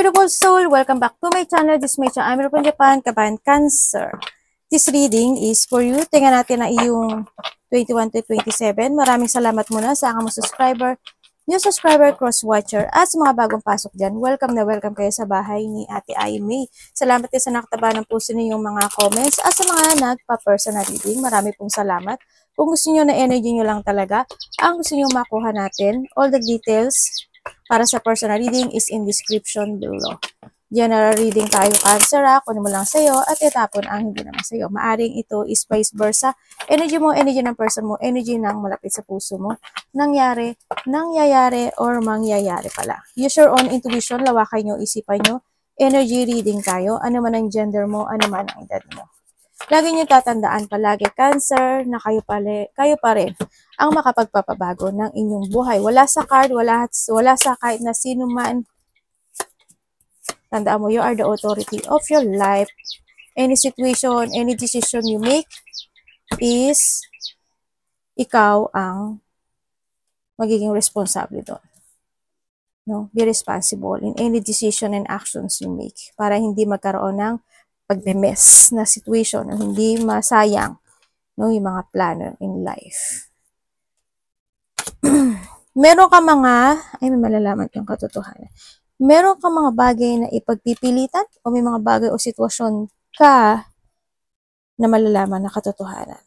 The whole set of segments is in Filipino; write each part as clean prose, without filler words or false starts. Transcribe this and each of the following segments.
beautiful soul, welcome back to my channel. This is my channel. I'm from Japan, Kabayan Cancer. This reading is for you. Tingnan natin na iyong 21 to 27. Maraming salamat muna sa aking subscriber, new subscriber, cross-watcher, at sa mga bagong pasok dyan. Welcome na welcome kayo sa bahay ni Ate Ai May. Salamat din sa nakataba ng puso ninyong mga comments at sa mga nagpa-personal reading. Marami pong salamat. Kung gusto niyo na energy niyo lang talaga, ang gusto niyo makuha natin, all the details para sa personal reading is in description below. General reading tayo, Cancer, kunin mo lang sa'yo at itapon ang hindi naman sa'yo. Maaring ito is vice versa. Energy mo, energy ng person mo, energy ng malapit sa puso mo. Nangyayari, or mangyayari pala. Use your own intuition, lawakan nyo, isipan nyo. Energy reading tayo. Ano man ang gender mo, ano man ang edad mo. Lagi nyo tatandaan palagi, Cancer, na kayo pa rin ang makapagpapabago ng inyong buhay. Wala sa card, wala sa kahit na sino man. Tandaan mo, you are the authority of your life. Any situation, any decision you make is ikaw ang magiging responsable doon. No? Be responsible in any decision and actions you make para hindi magkaroon ng pagme-mess na situation o hindi masayang, no, yung mga plano in life. Meron ka mga, ay may malalaman yung katotohanan. Meron ka mga bagay na ipagpipilitan o may mga bagay o sitwasyon ka na malalaman na katotohanan.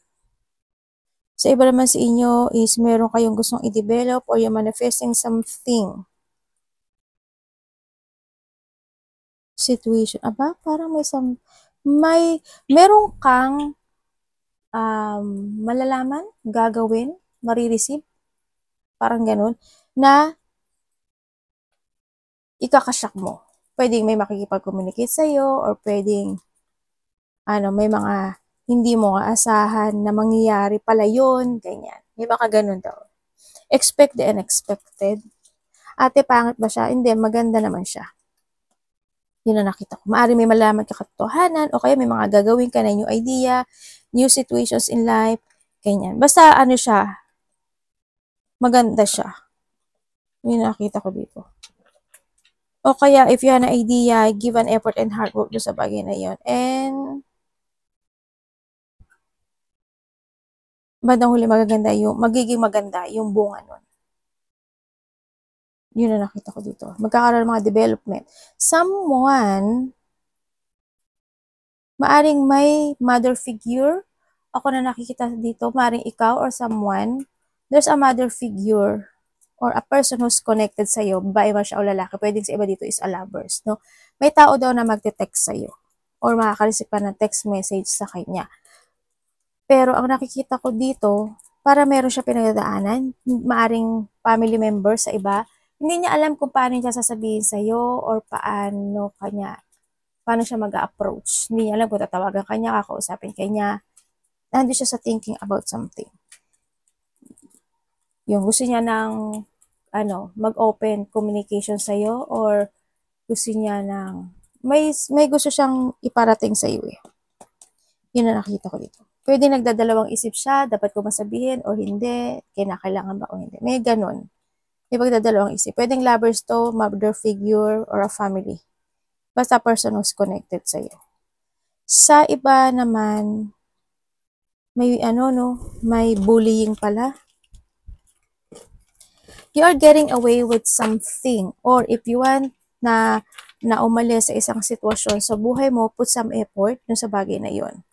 Sa iba naman sa inyo is meron kayong gustong i-develop or you're manifesting something. Situation. Aba, parang meron kang malalaman, gagawin, marireceive, parang ganun, na ikakasyak mo. Pwedeng may makikipag-communicate sa'yo or pwedeng may mga hindi mo aasahan na mangyayari pala yun, ganyan. May baka ganun daw. Expect the unexpected. Ate, pangit ba siya? Hindi, maganda naman siya. Yun na nakita ko. Maaari may malaman ka katotohanan o kaya may mga gagawin ka na new idea, new situations in life, ganyan. Basta ano siya, maganda siya. Yun na nakita ko dito. O kaya if you have an idea, give an effort and hard work doon sa bagay na yun. And bandang huli magiging maganda yung bunga nun. Yun na nakita ko dito. Magkakaroon ng mga development. Someone, maaring may mother figure. Ako na nakikita dito, maaring ikaw or someone, there's a mother figure or a person who's connected sa'yo, babae ba siya o lalaki, pwedeng sa iba dito is a lovers, no? May tao daw na magte-text sa'yo or makakareceive ka ng text message sa kanya. Pero ang nakikita ko dito, para meron siya pinagdadaanan, maaring family member sa iba, hindi niya alam kung paano niya sasabihin sa'yo or paano siya mag-approach. Hindi niya alam kung tatawagan ka niya, kakausapin ka niya. Nandun siya sa thinking about something. Yung gusto niya ng mag-open communication sa'yo or gusto niya ng may gusto siyang iparating sa'yo eh. Yun na nakita ko dito. Pwede nagdadalawang isip siya, dapat ko masabihin or hindi, kinakailangan ba o hindi. May ganun. May pagdadalawang isip. Pwedeng lovers to, mother figure, or a family. Basta person who's connected sa'yo. Sa iba naman, may may bullying pala. You are getting away with something. Or if you want na umalis sa isang sitwasyon sa buhay mo, put some effort dun sa bagay na yon.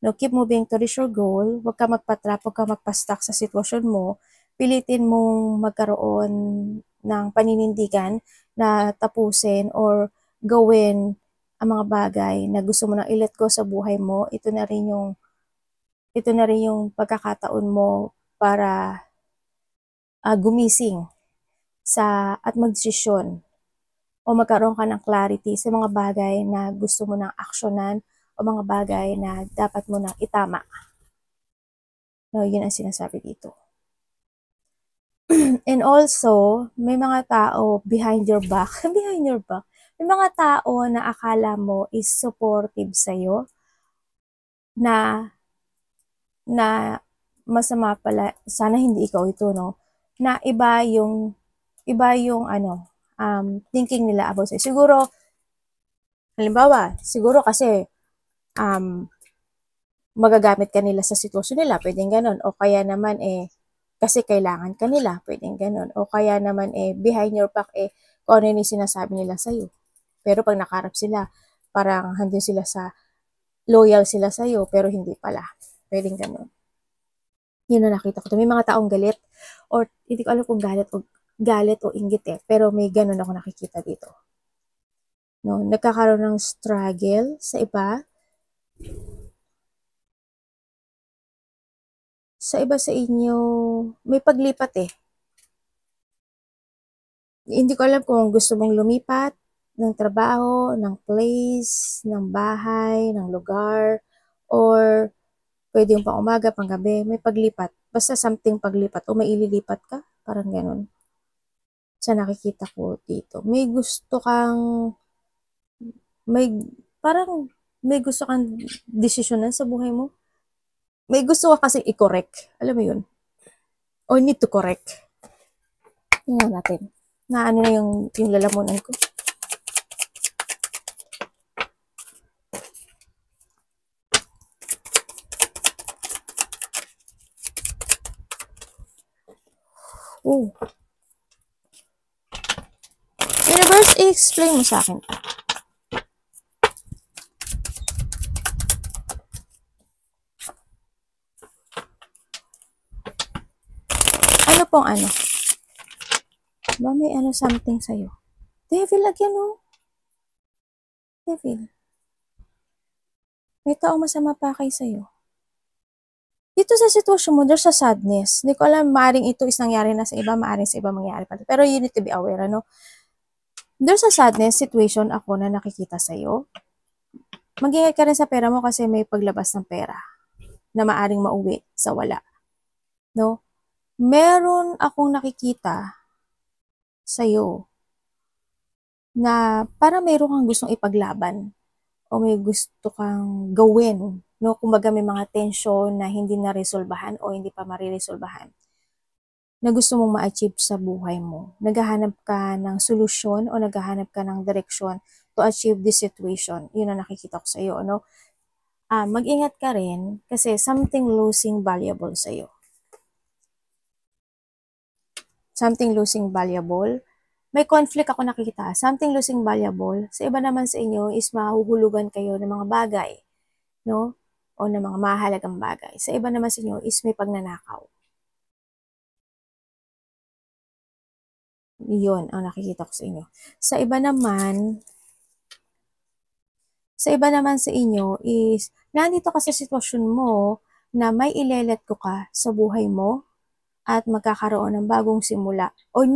No, keep moving to reach your goal. Huwag ka magpa-trap, huwag ka magpa-stuck sa sitwasyon mo. Pilitin mong magkaroon ng paninindigan na tapusin or gawin ang mga bagay na gusto mo nang i-let go sa buhay mo. Ito na rin yung pagkakataon mo para gumising at magdesisyon o magkaroon ka ng clarity sa mga bagay na gusto mo nang aksyonan o mga bagay na dapat mo nang itama. No, yun ang sinasabi dito. And also, may mga tao behind your back, may mga tao na akala mo is supportive sa'yo, na masama pala, sana hindi ikaw ito, no? Na iba yung thinking nila about sa'yo. Siguro, Halimbawa, siguro kasi magagamit ka nila sa sitwasyon nila, pwedeng ganon. O kaya naman kasi kailangan ka nila, pwedeng ganon. O kaya naman behind your back kung ano yung sinasabi nila sa'yo. Pero pag nakarap sila, parang handin sila loyal sila sa'yo, pero hindi pala. Pwedeng ganon. Yun na nakita ko. May mga taong galit, or hindi ko alam kung galit o inggit pero may ganon ako nakikita dito. No, nagkakaroon ng struggle sa iba. Sa iba sa inyo, may paglipat Hindi ko alam kung gusto mong lumipat ng trabaho, ng place, ng bahay, ng lugar, or pwede yung pang umaga, pang gabi, may paglipat. Basta something paglipat o may ililipat ka, parang ganun. Sa nakikita ko dito. Parang may gusto kang desisyonan sa buhay mo. May gusto ka kasi i-correct. Alam mo yun? Or need to correct. Tingnan natin. Na ano na yung lalamunan ko. Oh. Universe, i-explain mo sa akin. Ano pong ano? Ba may something sa'yo? Devil again, oh. Devil. May tao masama pa kay sa'yo. Dito sa sitwasyon mo, there's a sadness. Hindi ko alam, maaring ito is nangyari na sa iba, maaring sa iba mangyari pa. Pero you need to be aware, ano? There's a sadness situation ako na nakikita sa'yo. Mag-ingat ka rin sa pera mo kasi may paglabas ng pera na maaring mauwi sa wala. No? Meron akong nakikita sa'yo na para mayroon kang gustong ipaglaban o may gusto kang gawin. No? Kumbaga may mga tensyon na hindi na-resolbahan o hindi pa mariresolbahan na gusto mong ma-achieve sa buhay mo. Naghahanap ka ng solusyon o naghahanap ka ng direksyon to achieve this situation. Yun ang nakikita ko sa iyo, no? Mag-ingat ka rin kasi something losing valuable sa iyo. Something losing valuable. May conflict ako nakikita. Something losing valuable. Sa iba naman sa inyo is mahuhulugan kayo ng mga bagay, no? O ng mga mahalagang bagay. Sa iba naman sa inyo is may pagnanakaw. Yun ang nakikita ko sa inyo. Sa iba naman sa inyo is nandito ka sa sitwasyon mo na may ilelet ko ka sa buhay mo at magkakaroon ng bagong simula or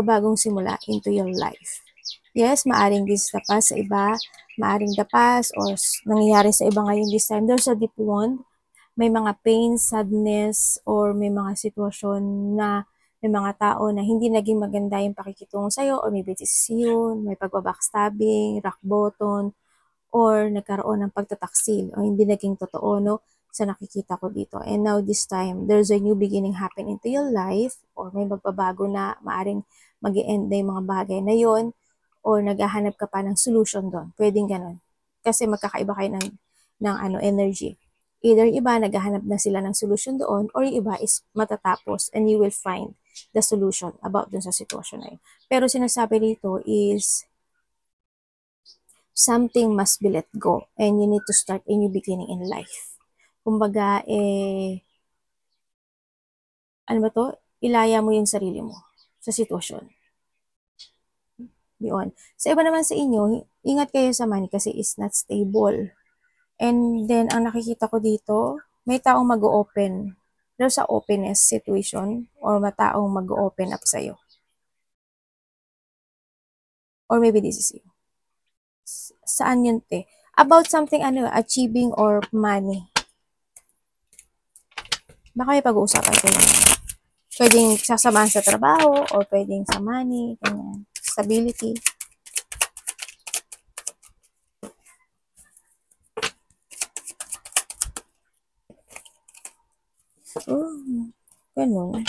bagong simula into your life. Yes, maaring this the past sa iba, maaring the past or nangyayari sa iba ngayon this time. There's a deep wound. May mga pain, sadness, or may mga sitwasyon na may mga tao na hindi naging maganda yung pakikitungo sa'yo or may desisyon, may pagbabackstabbing, rock bottom, or nagkaroon ng pagtataksil o hindi naging totoo, no? Sa nakikita ko dito. And now this time, there's a new beginning happen into your life or may magbabago na maaring mag-e-end na yung mga bagay na yon or naghahanap ka pa ng solution doon. Pwedeng ganun. Kasi magkakaiba kayo ng energy. Either iba, naghahanap na sila ng solution doon or yung iba is matatapos and you will find the solution about dun sa sitwasyon na yun. Pero sinasabi dito is something must be let go and you need to start a new beginning in life. Kumbaga, ano ba to? Ilaya mo yung sarili mo sa sitwasyon. Yun. Sa iba naman sa inyo, ingat kayo sa money kasi it's not stable. And then, ang nakikita ko dito, may taong mag-open. There's a openness situation or may taong mag-open up sa'yo. Or maybe this is you. Saan yun, te? About something, achieving or money. Baka may pag-uusapan kayo. Pwedeng sasamahan sa trabaho or pwedeng sa money, ganyan. Stability. Ganun.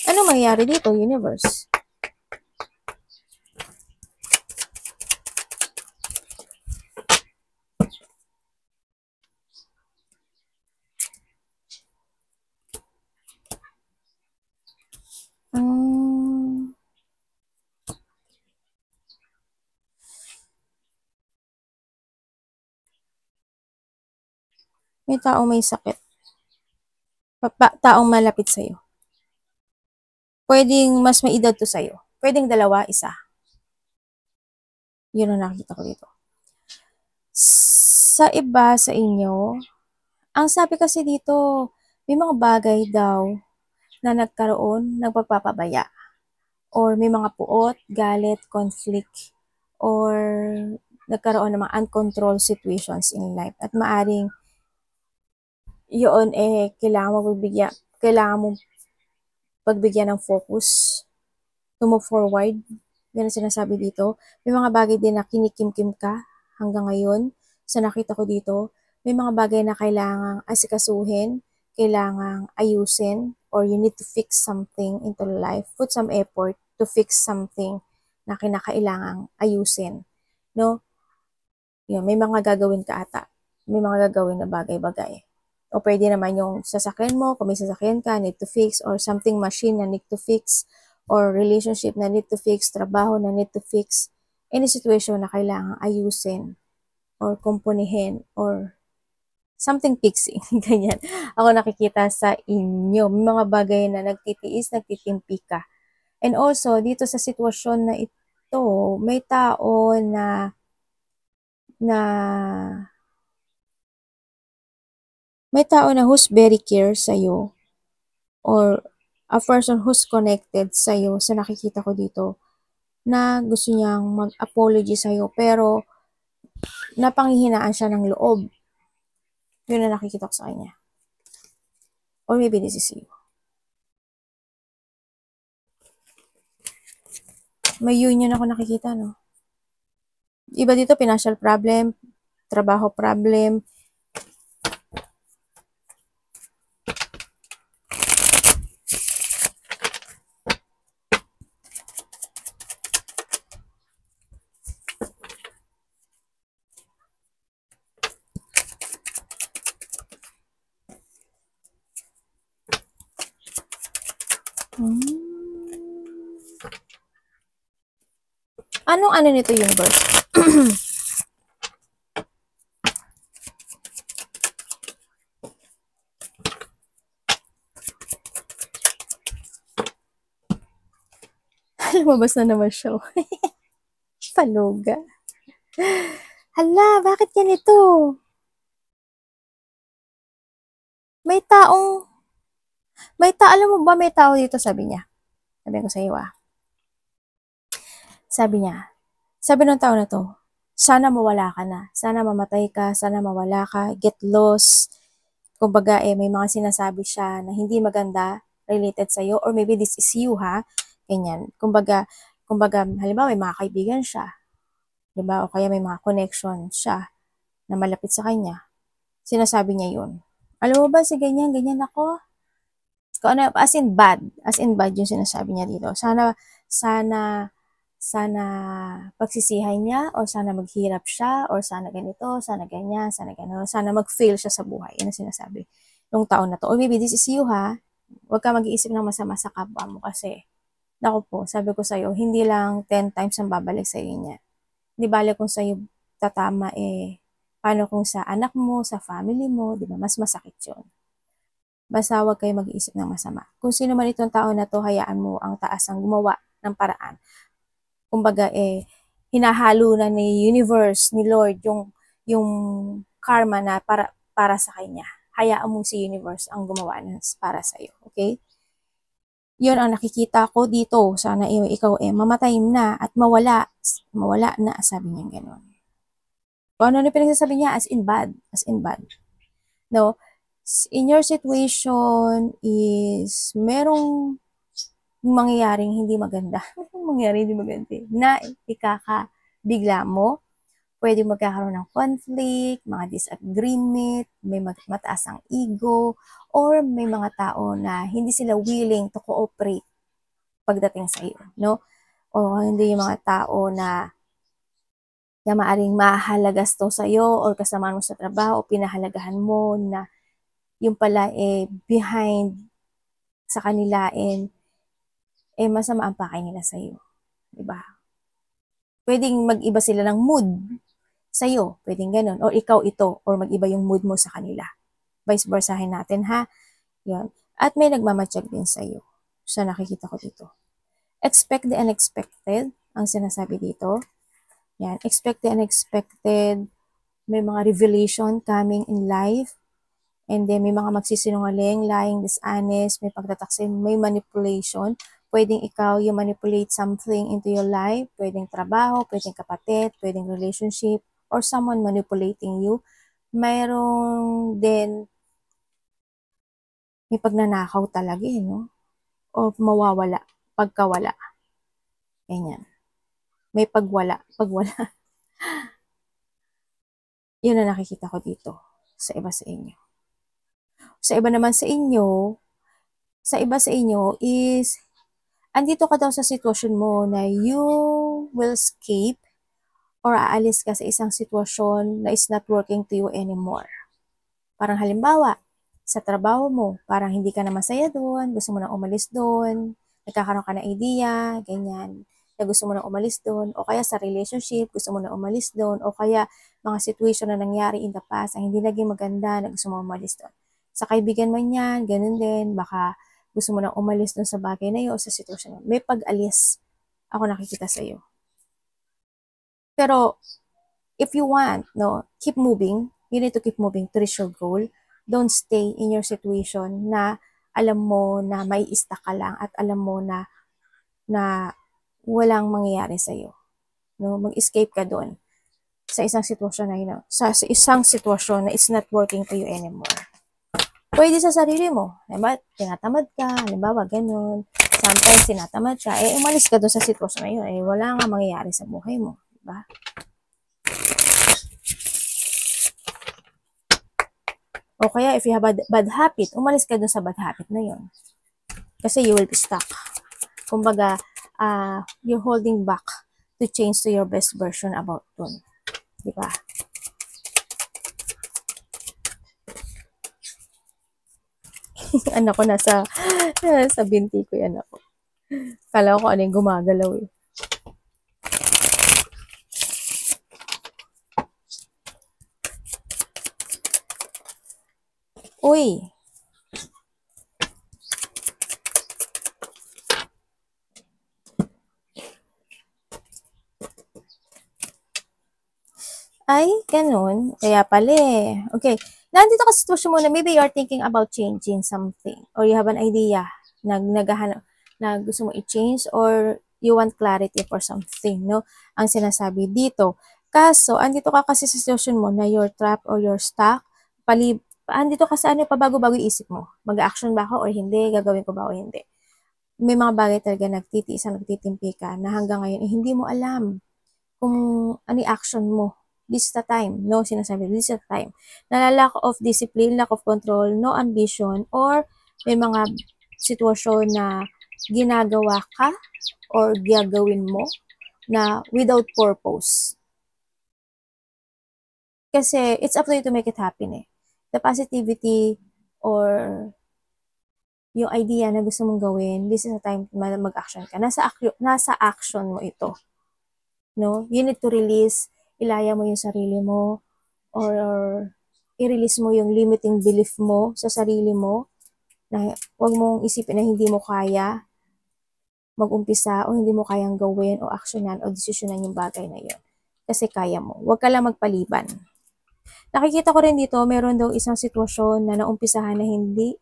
Ano mangyayari dito, universe? May taong may sakit. Taong malapit sa'yo. Pwedeng mas may edad to sa'yo. Pwedeng dalawa, isa. Yun ang nakikita ko dito. Sa iba, sa inyo, ang sabi kasi dito, may mga bagay daw na nagkaroon, nagpagpapabaya. Or may mga puot, galit, conflict, or nagkaroon ng mga uncontrolled situations in life. At maaring yun kailangan mo pagbigyan ng focus to move forward. Yan ang sinasabi dito. May mga bagay din na kinikimkim ka hanggang ngayon. Sa nakita ko dito, may mga bagay na kailangang asikasuhin, kailangang ayusin, or you need to fix something into life. Put some effort to fix something na kinakailangang ayusin. No? Yun, may mga gagawin ka ata. May mga gagawin na bagay-bagay. O pwede naman yung sasakyan mo, kung may sasakyan ka, need to fix, or something machine na need to fix, or relationship na need to fix, trabaho na need to fix, any situation na kailangan ayusin, or kumpunihin, or something fixing. Ganyan. Ako nakikita sa inyo. May mga bagay na nagtitiis, nagtitimpi ka. And also, dito sa sitwasyon na ito, may tao na who's very care sa'yo, or a person who's connected sa'yo, sa nakikita ko dito, na gusto niyang mag-apology sa'yo, pero napanghihinaan siya ng loob. Yun na nakikita ko sa kanya. Or maybe this is you. May union ako nakikita, no? Iba dito, financial problem, trabaho problem, Anong ano nito, universe? Lumabas na naman siya. Paluga. Hala, bakit ganito? Alam mo ba may tao dito, sabi niya. Sabi ko sa iyo, sabi ng tao na to, sana mawala ka na. Sana mamatay ka, sana mawala ka, get lost. Kumbaga, may mga sinasabi siya na hindi maganda related sa'yo, or maybe this is you, ha? Ganyan. Kumbaga, halimbawa, may mga kaibigan siya. Diba? O kaya may mga connection siya na malapit sa kanya. Sinasabi niya yun. Alam mo ba, si ganyan ako? As in bad yung sinasabi niya dito. Sana pagsisihan niya, or sana maghirap siya, or sana ganito, sana ganyan, sana gano'n, sana mag-fail siya sa buhay. Yan ang sinasabi nung taon na to. Or maybe this is you, ha? Huwag ka mag-iisip ng masama sa kapwa mo, kasi naku po, sabi ko sa'yo, hindi lang 10 times ang babalik sa'yo niya. Hindi bale kung sa'yo tatama, paano kung sa anak mo, sa family mo, di ba? Mas masakit yun. Basta huwag kayo mag-iisip ng masama. Kung sino man itong tao na to, hayaan mo ang taas ang gumawa ng paraan. Kumbaga, hinahalo na ni universe, ni Lord, yung karma na para sa kanya. Hayaan mo si universe ang gumawa para sa iyo. Okay? Yun ang nakikita ko dito. Sana ikaw mamatay na at mawala na, sabi niya gano'n. Kung ano pinagsasabi niya, as in bad. No? In your situation is merong mangyayaring hindi maganda. Na ikakabigla mo. Pwede magkakaroon ng conflict, mga disagreement, may mataas ang ego, or may mga tao na hindi sila willing to cooperate pagdating sa iyo, no? O hindi yung mga tao na maaring mahalagas to sa iyo, or kasama mo sa trabaho, o pinahalagahan mo, na yung pala behind sa kanila masama ang pakay nila sa iyo, di ba? Pwedeng mag-iba sila ng mood sa iyo, pwedeng ganun, or ikaw ito, or mag-iba yung mood mo sa kanila. vice versahin natin, ha? Yan. At may nagmamatsyag din sa'yo. So, nakikita ko dito. Expect the unexpected, ang sinasabi dito. Yan. Expect the unexpected. May mga revelation coming in life. And then, may mga magsisinungaling, lying, dishonest, may pagtataksin, may manipulation. Pwedeng ikaw yung manipulate something into your life. Pwedeng trabaho, pwedeng kapatid, pwedeng relationship, or someone manipulating you. Mayroong din, may pagnanakaw talaga no? O mawawala, pagkawala. Ganyan. May pagwala. Yun na nakikita ko dito sa iba sa inyo. Sa iba naman sa inyo, is, andito ka daw sa sitwasyon mo na you will escape or aalis ka sa isang sitwasyon na is not working to you anymore. Parang halimbawa, sa trabaho mo, parang hindi ka na masaya doon, gusto mo na umalis doon, nagkakaroon ka ng idea, ganyan, na gusto mo na umalis doon, o kaya sa relationship, gusto mo na umalis doon, o kaya mga situation na nangyari in the past, ang hindi naging maganda, na gusto mo umalis doon. Sa kaibigan man yan, ganun din, baka gusto mo na umalis doon sa bagay na yun, o sa sitwasyon na yun. May pag-alis, ako nakikita sa iyo. Pero, if you want, no, keep moving, you need to keep moving to reach your goal. Don't stay in your situation na alam mo na may stuck ka lang at alam mo na walang mangyayari sa iyo. No, mag-escape ka doon sa isang sitwasyon na yun, sa isang sitwasyon na it's not working to you anymore. Pwede sa sarili mo, diba? Tinatamad ka, halimbawa ganun. Sometimes tinatamad ka, umalis ka doon sa sitwasyon na yun, wala nga mangyayari sa buhay mo, diba? O kaya, if you have a bad habit, umalis ka dun sa bad habit na yun. Kasi you will be stuck. Kumbaga, you're holding back to change to your best version about dun. Diba? Anak ko nasa binti ko yan ako. Kala ko ano yung gumagalaw eh. Uy! Ay, ganun. Kaya pala eh. Okay. Nandito ka sa sitwasyon mo na maybe you're thinking about changing something or you have an idea na naghahanap na gusto mo i-change or you want clarity for something, no? Ang sinasabi dito. Kaso, andito ka kasi sa sitwasyon mo na you're trapped or you're stuck. Andito ka sa ano, pabago-bago isip mo. Mag-action ba ako or hindi? Gagawin ko ba o hindi? May mga bagay talaga nagtitiis na nagtitimpi ka na hanggang ngayon hindi mo alam kung ano action mo. This is the time. No, sinasabi, this is the time. Na lack of discipline, lack of control, no ambition, or may mga sitwasyon na ginagawa ka or gagawin mo na without purpose. Kasi it's up to you to make it happen eh. The positivity or yung idea na gusto mong gawin, this is the time mag-action ka. Nasa action mo ito. No? You need to release, ilaya mo yung sarili mo, or i-release mo yung limiting belief mo sa sarili mo, na huwag mong isipin na hindi mo kaya mag-umpisa, o hindi mo kayang gawin, o aksyonan, o desisyonan yung bagay na yun. Kasi kaya mo. Huwag ka lang magpaliban. Nakikita ko rin dito, meron daw isang sitwasyon na naumpisahan na hindi,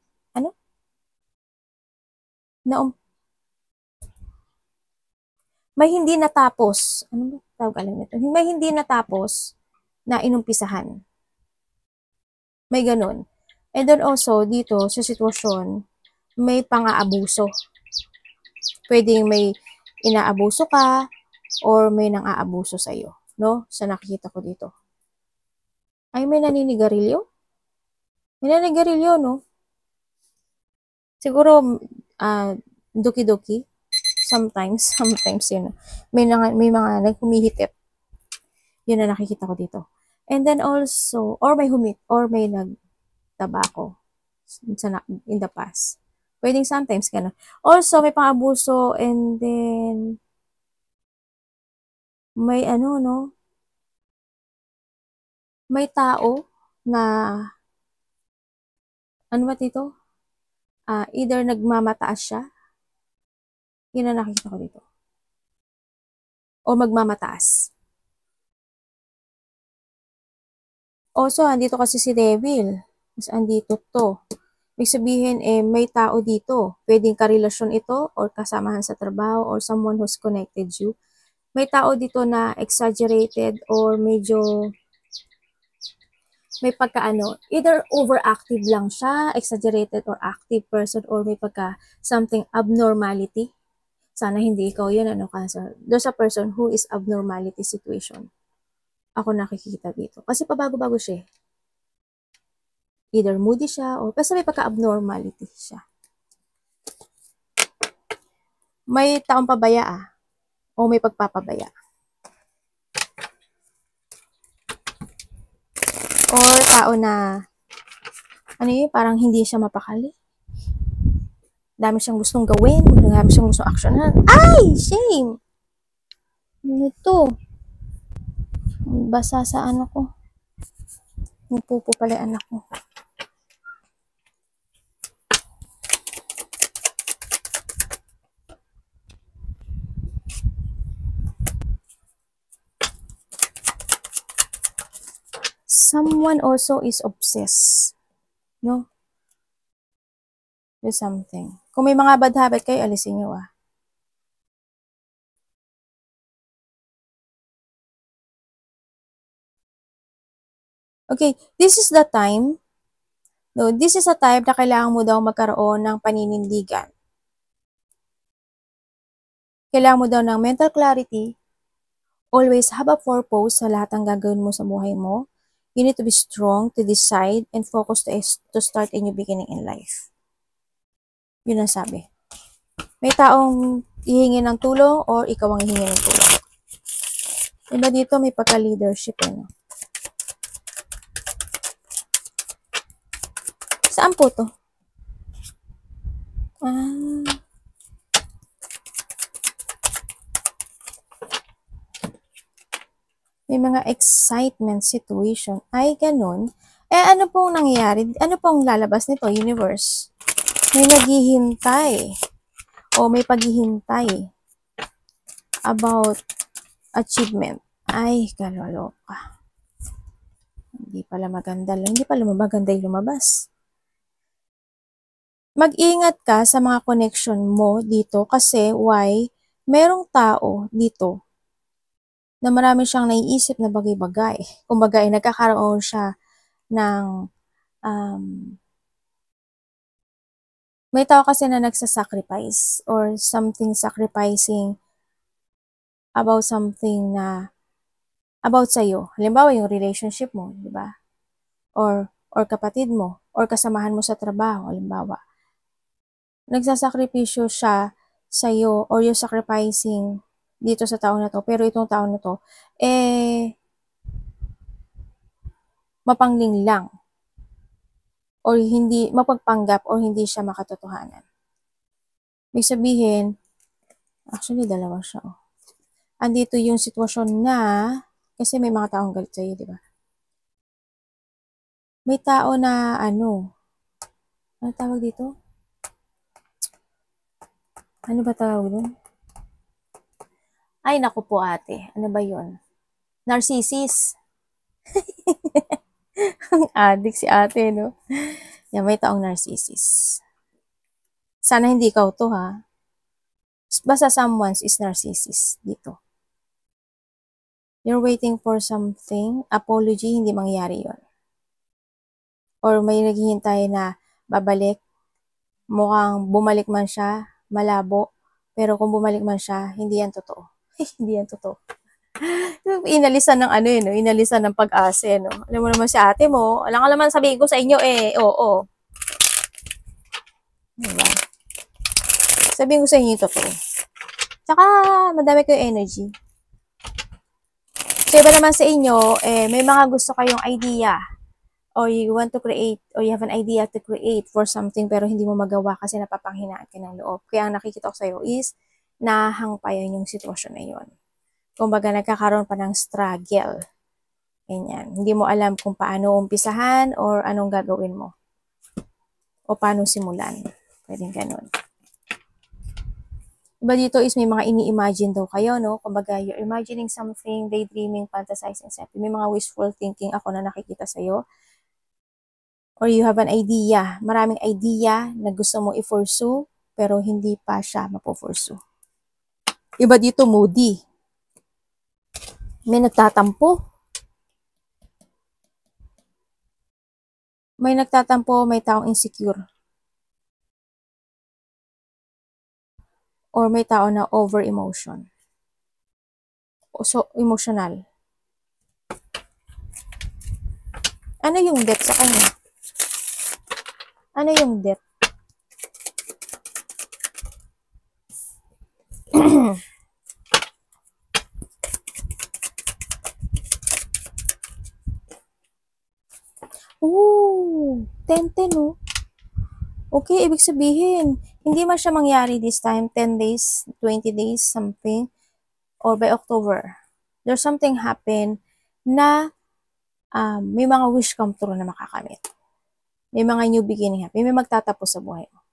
may hindi natapos. Ano ba tawag alam nito? May hindi natapos na inumpisahan. May ganun. And then also, dito, sa sitwasyon, may pang-aabuso. Pwedeng may inaabuso ka, or may nang-aabuso sa'yo. No? Sa nakikita ko dito. Ay, may naninigarilyo? May naninigarilyo, no? Siguro, doki-doki. Sometimes yun. May mga naghumihitit. Yun na nakikita ko dito. And then also, or may nagtabako in the past. Pwedeng sometimes gano'n. Also, may pang-abuso, and then may may tao na Ano ba dito? Either nagmamataas siya. Yun ang nakikita ko dito. O magmamataas. Also, andito kasi si Devil. Mas andito to. Ibig sabihin, may tao dito. Pwedeng karelasyon ito or kasamahan sa trabaho or someone who's connected you. May tao dito na exaggerated or medyo may pagkaano, either overactive lang siya, exaggerated or active person, or may pagka something abnormality. Sana hindi ikaw yun, Cancer. There's a person who is abnormality situation. Ako nakikita dito. Kasi pabago-bago siya. Either moody siya or basta may pagka-abnormality siya. May taong pabaya o may pagpapabaya. Or tao na parang hindi siya mapakali. Dami siyang gustong gawin, dami siyang gustong aksyonan. Ay! Shame! Ano to? Basa sa ano ko. Pupo pala yung anak ko. Someone also is obsessed. No? With something. Kung may mga bad habit kayo, alisin nyo Okay, this is the time. No, this is a time na kailangan mo daw magkaroon ng paninindigan. Kailangan mo daw ng mental clarity. Always have a purpose sa lahat ng gagawin mo sa buhay mo. You need to be strong to decide and focus to start a new beginning in life. Yun ang sabi. May taong hihingi ng tulong or ikaw ang hihingi ng tulong. Diba dito may pagka-leadership no? Saan po to? May mga excitement situation. Ay, ganun. Ano pong nangyayari? Ano pong lalabas nito, universe? May naghihintay o may paghihintay about achievement. Ay, kaloloka. Hindi pala maganda yung lumabas. Mag-ingat ka sa mga connection mo dito kasi why? Merong tao dito na marami siyang naiisip na bagay-bagay. Kumbaga, nagkakaroon siya ng may tao kasi na nagsasacrifice or something sacrificing about something na about sa'yo. Halimbawa, yung relationship mo, di ba? Or kapatid mo, or kasamahan mo sa trabaho, halimbawa. Nagsasakripisyo siya sa'yo or you're sacrificing dito sa tao na to, pero itong tao na to, mapangling lang or hindi mapagpanggap or hindi siya makatotohanan. May sabihin, actually dalawa siya. Andito yung sitwasyon na, kasi may mga taong galit sa'yo, di ba? May tao na ano tawag dito? Ano ba tawag doon? Ay, naku po ate. Ano ba yun? Narcissist. Ang addict si ate, no? Yan, may taong narcissist. Sana hindi ikaw to, ha? Basta someone is narcissist dito. You're waiting for something. Apology, hindi mangyayari yon. Or may naghihintay na babalik. Mukhang bumalik man siya, malabo. Pero kung bumalik man siya, hindi yan totoo. Hindi yan totoo. Inalisan ng inalisan ng pag-asa, no? Alam mo naman si ate mo, alam ka naman sabihin ko sa inyo, oo. Diba? Sabihin ko sa inyo totoo. Tsaka, madami kayong energy. So, iba naman sa inyo, may mga gusto kayong idea, or you want to create, or you have an idea to create for something, pero hindi mo magawa kasi napapanghinaan ka ng loob. Kaya ang nakikita ko sa'yo is, nahangpayan yung sitwasyon na yun. Kumbaga, nagkakaroon pa ng struggle. Ganyan. Hindi mo alam kung paano umpisahan or anong gagawin mo. o paano simulan. Pwedeng ganun. Iba dito is may mga ini-imagine daw kayo, no? Kumbaga, you're imagining something, daydreaming, fantasizing, something. May mga wishful thinking ako na nakikita sa'yo. Or you have an idea, maraming idea na gusto mo i-pursue, pero hindi pa siya mapo-pursue. Iba dito, moody. May nagtatampo. May nagtatampo, may taong insecure. Or may tao na over-emotion. So, emotional. Ano yung depth sa kanya? Ano yung depth? Ooh, 10-10, no? Okay, ibig sabihin, hindi man siya mangyari this time, 10 days, 20 days, something, or by October. There's something happen na may mga wish come true na makakamit. May mga new beginning happen. May magtatapos sa buhay mo.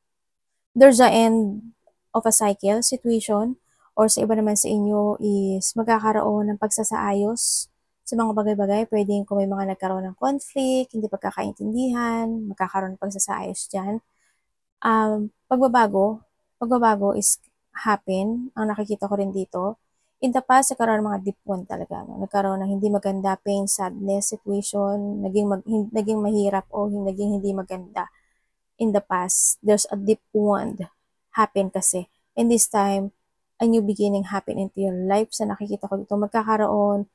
There's a end of a cycle, situation, or sa iba naman sa inyo is magkakaroon ng pagsasaayos sa mga bagay-bagay. Pwedeng kung may mga nagkaroon ng conflict, hindi pagkakaintindihan, magkakaroon ng pagsasaayos dyan. Pagbabago is happen. Ang nakikita ko rin dito. In the past, nagkaroon ng mga deep wound talaga. No? Nagkaroon ng hindi maganda, pain, sadness, situation, naging mahirap o naging hindi maganda. In the past, there's a deep wound happen kasi. And this time, a new beginning happen into your life. Sa nakikita ko dito, magkakaroon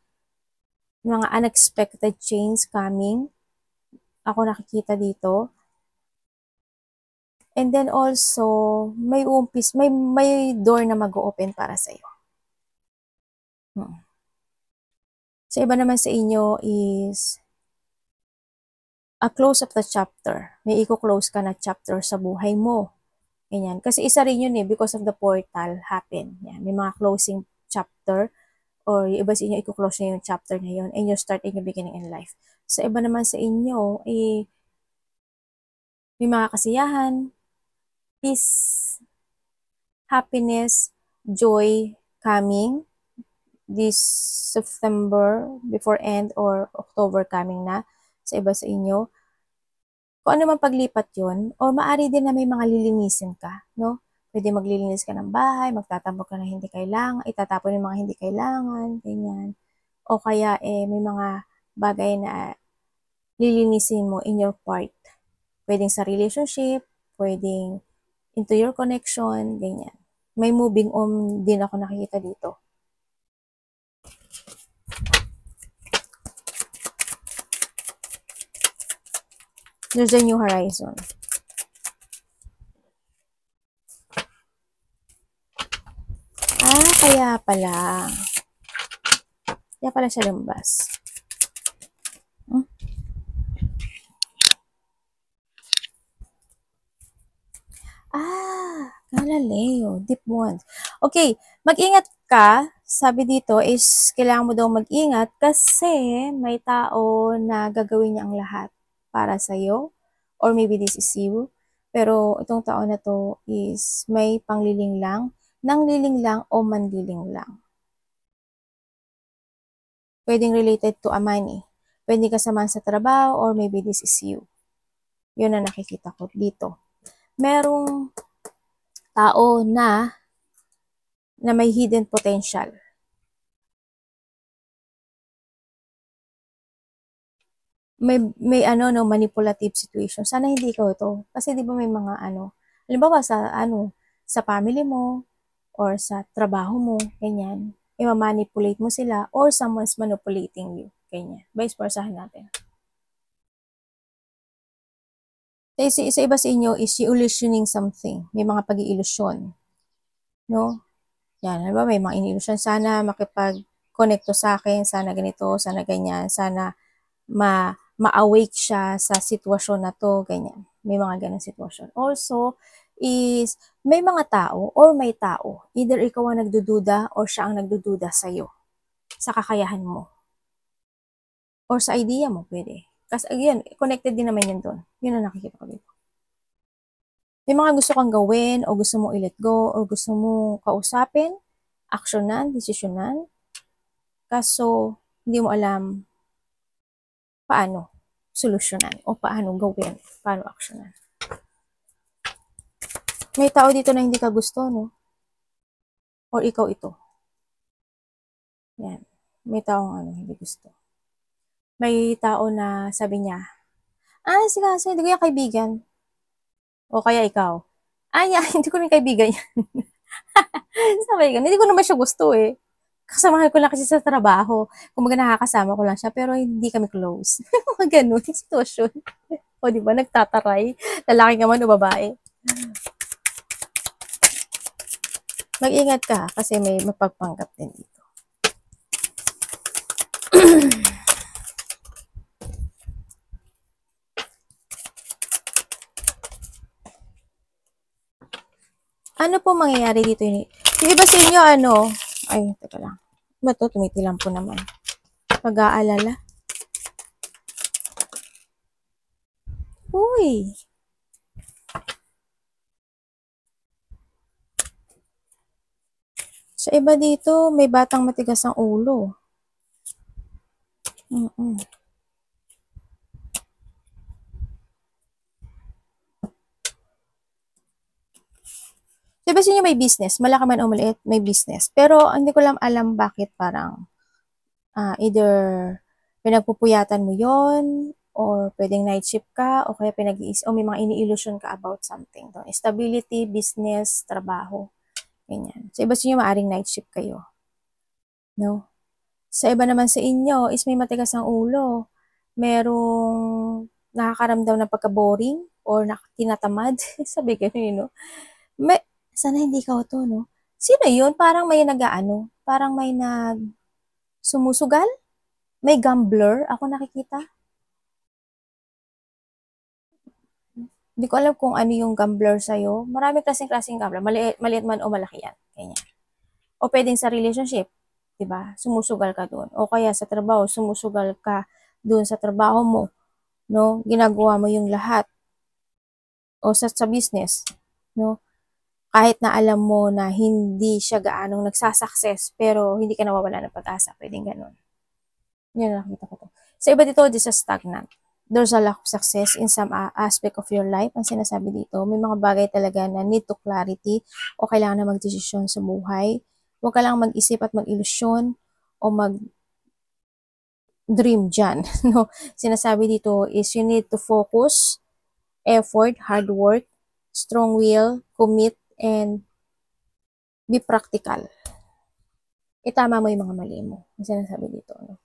mga unexpected change coming. Ako nakikita dito. And then also, may door na mag-open para sa iyo. Sa iba naman sa inyo is a close of the chapter. May i-close ka na chapter sa buhay mo. Ganyan. Kasi isa rin yun because of the portal happen. Yan. May mga closing chapter or yung iba sa inyo i-close na yung chapter na yun and you start a new beginning in life. Sa iba naman sa inyo, may mga kasiyahan, peace, happiness, joy coming this September before end or October coming na sa iba sa inyo. Kung ano man paglipat yun, o maari din na may mga lilinisin ka, no? Pwede maglilinis ka ng bahay, magtatapon ka na hindi kailangan, itatapon yung mga hindi kailangan, ganyan. O kaya may mga bagay na lilinisin mo in your part. Pwedeng sa relationship, pwedeng into your connection, ganyan. May moving on din ako nakikita dito. There's a new horizon. Kaya pala. Kaya pala siya lumabas. Galileo, deep wound. Okay, mag-ingat ka. Sabi dito is kailangan mo daw mag-ingat kasi may tao na gagawin niya ang lahat para sa'yo. Or maybe this is you. Pero itong tao na to is may pangliling lang, nangliling lang o manliling lang. Pwedeng related to a money. Pwedeng kasama sa trabaho or maybe this is you. Yun ang nakikita ko dito. Merong tao na may hidden potential. May manipulative situation. Sana hindi ikaw ito. Kasi di ba may mga halimbawa sa family mo or sa trabaho mo, ganyan. I-manipulate mo sila or someone's manipulating you. Ganyan. Vice versa natin. Kasi sa iba sa inyo is illusioning something. May mga pag-iilusyon. No? Yan. Halimbawa may mga inilusyon. Sana makipag-connect sa akin. Sana ganito. Sana ganyan. Sana ma-awake siya sa sitwasyon na to, ganyan. May mga ganang sitwasyon. Also, is may mga tao or may tao, either ikaw ang nagdududa or siya ang nagdududa sa'yo, sa kakayahan mo. Or sa idea mo, pwede. Kasi, again, connected din naman yun doon. Yun ang nakikita ko dito. May mga gusto kang gawin o gusto mong i-let go o gusto mong kausapin, aksyonan, desisyonan. Kaso, hindi mo alam paano solusyonan o paano gawin, paano aksyonan. May tao dito na hindi ka gusto, no? Or ikaw ito. Yan. May taong hindi gusto. May tao na sabi niya, sige kasi, hindi ko yung kaibigan. O kaya ikaw, hindi ko rin kaibigan yan. Sabi ko, hindi ko naman siya gusto eh. Kasamahan ko lang kasi sa trabaho. Kumbaga nakakasama ko lang siya, pero hindi kami close. Mga ganun, sitwasyon. O diba, nagtataray. Lalaki ka man o babae. Mag-ingat ka kasi may mapagpanggap din dito. Ano po mangyayari dito? Yung iba sa inyo, ay, teka lang. Ba't tumitilang po naman. Pag-aalala. Uy! Sa iba dito, may batang matigas ang ulo. Diba sa inyo may business? Malaki man o maliit, may business. Pero hindi ko lang alam bakit parang either pinagpupuyatan mo yon or pwedeng night shift ka, o kaya o may mga ini-illusion ka about something. Stability, business, trabaho. Ganyan. Sa iba sa inyo, maaring night shift kayo. No? Sa iba naman sa inyo is may matigas ang ulo. Merong nakakaramdam ng pagka-boring or tinatamad. Sabi ganun, no? Sana hindi ka to, no? Sino yun? Parang may parang may sumusugal? May gambler? Ako nakikita. Hindi ko alam kung ano yung gambler sa'yo. Marami klaseng gambler. Maliit man o malaki yan. Ganyan. O pwedeng sa relationship. Diba? Sumusugal ka doon. O kaya sa trabaho, sumusugal ka doon sa trabaho mo. No? Ginagawa mo yung lahat. O sa business. No? Kahit na alam mo na hindi siya gaanong nagsasucess, pero hindi ka nawawala ng pag-asa. Pwedeng ganun. Yan, nakita ko to. Sa iba dito, this is stagnant. There's a lack of success in some aspect of your life. Ang sinasabi dito, may mga bagay talaga na need to clarity o kailangan na magdesisyon sa buhay. Huwag ka lang mag-isip at mag-ilusyon o mag-dream dyan. No? Sinasabi dito is you need to focus, effort, hard work, strong will, commit, and be practical. Itama mo yung mga mali mo. Ang sinasabi dito. No?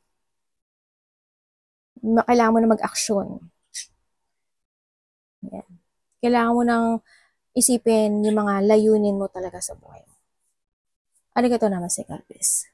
Kailangan mo na mag-aksyon. Yan. Kailangan mo nang isipin yung mga layunin mo talaga sa buhay mo. Arigatou namaste, God bless.